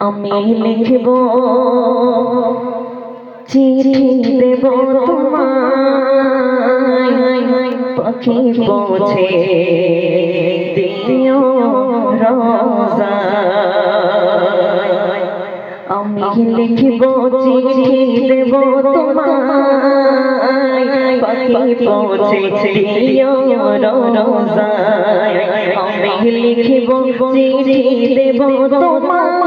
আমি লিখব চিঠি দেব তোমায়, পাখি পৌঁছে দিও রোজায়। আমি লিখব চিঠি দেব তোমায়, পাখি পৌঁছে দিও রোজায়। আমি লিখব চিঠি দেব তোমায়,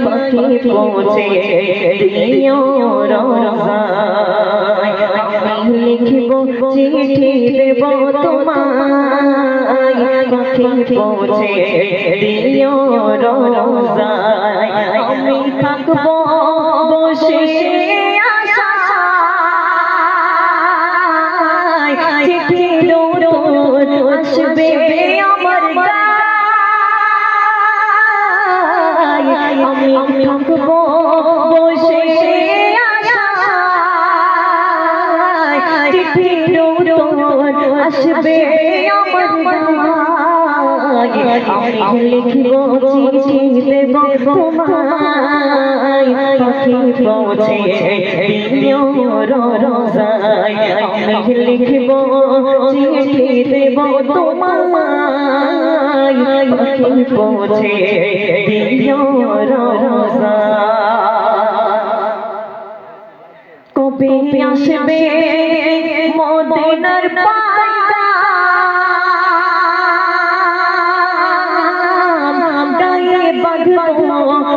পাখি পৌঁছে দিও রোজায়। আমি লিখব চিঠি দেব তোমায়, পাখি পৌঁছে দিও রোজায়। আমি থাকব বসে আশায়, চিঠির উত্তর আসবে আমার গায়। আমি থাকব বসে আশায়, চিঠির উত্তর আসবে আমার গায়। আমি লিখব চিঠি দেব তোমায়, পাখি পৌঁছে দিও রোজায়। আমি লিখব চিঠি দেব তোমায়, পাখি পৌঁছে দিও রোজায়। কবে আসবে মদিনার পয়গাম, গায়ে বাঁধব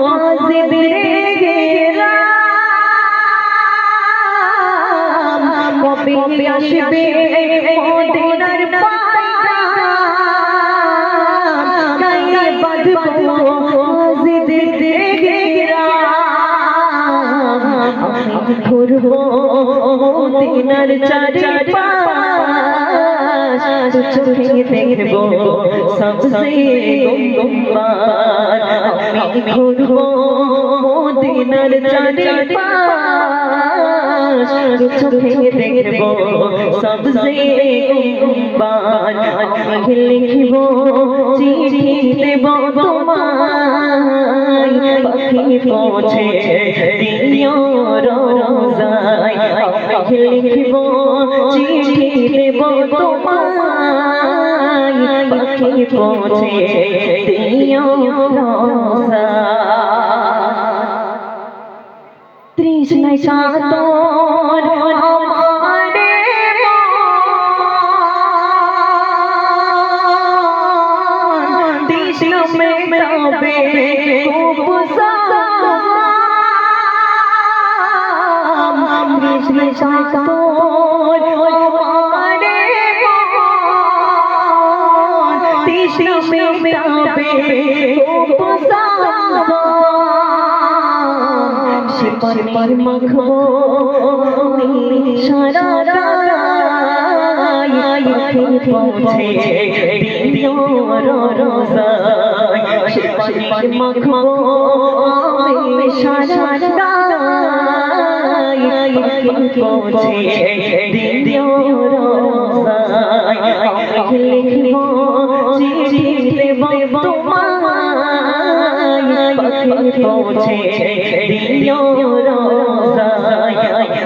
হাজিদের গেলাম। কবে আসবে মদিনার পয়গাম, গায়ে বাঁধব হাজিদের গেলাম। আমি ঘুরব মদিনার চারিপাশ, চোখে দেখব সবসে গুম্বাদ। আমি ঘুরব মদিনার চারিপাশ, চোখে দেখব সবসে গুম্বাদ। আমি লিখব চিঠি দেব তোমায়, পাখি পৌঁছে দিও রোজায়। আমি লিখব চিঠি দেব তোমায়, পাখি পৌঁছে দিও রোজায়। তৃষ্ণায় সাতর আমারে মন, তৃষ্ণা মেটাবে উপশম। তৃষ্ণায় সাতর আমারে মন, তৃষ্ণা মেটাবে উপশম। সে পানি মাখবো সারা গায়, পাখি পৌঁছে দিও রোজায়। সে পানি মাখবো সারা গায়, পাখি পৌঁছে দিও রোজায়। আমি লিখব চিঠি দেব তোমায়, পাখি পৌঁছে দিও রোজায়।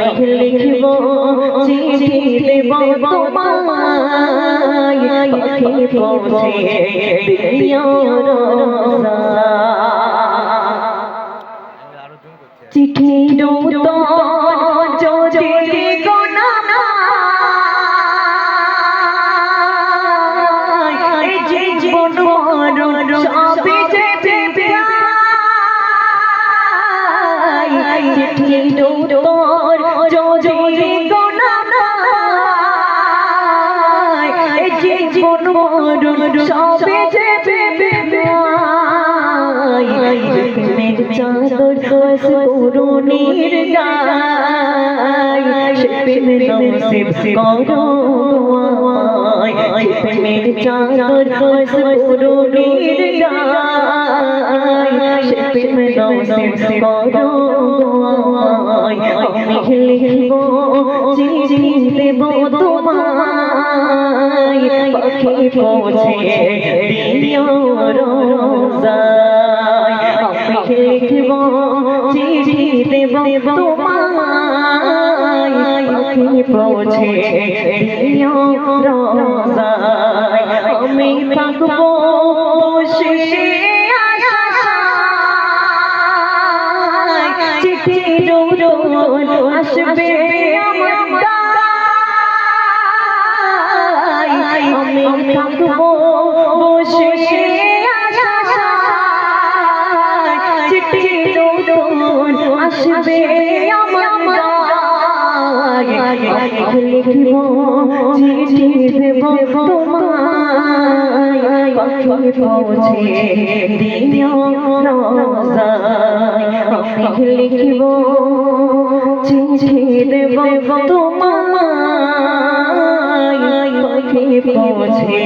আমি লিখব চিঠি দেব তোমায়, পাখি পৌঁছে দিও রোজায়। চিঠির উত্তর যদি গোনা পাই, এই জীবন মরণ সবই যে বেঁচে। চিঠির উত্তর যদি গোনা পাই, এই জীবন মরণ সবই যে বেঁচে। প্রেমের চাদর দোষ করুণীর গায়, সে প্রেমের নসিব করো আমায়। প্রেমের চাদর দোষ করুণীর গায়, সে প্রেমের নসিব করো আমায়। আমি লিখব চিঠি দেব তোমায়, পাখি পৌঁছে দিও রোজায়। তোমায় পাখি পৌঁছে দিও রোজায় আমি থাকবো বসে আশায় চিঠি রোজ আসবে আমার আমি থাকবো বসে আশায় চিঠি রোজ আসবে আমার লিখবো চিঠি দেব তোমায় পাখি পৌঁছে দিও রোজায় আমি লিখবো চিঠি দেব তোমায় পাখি পৌঁছে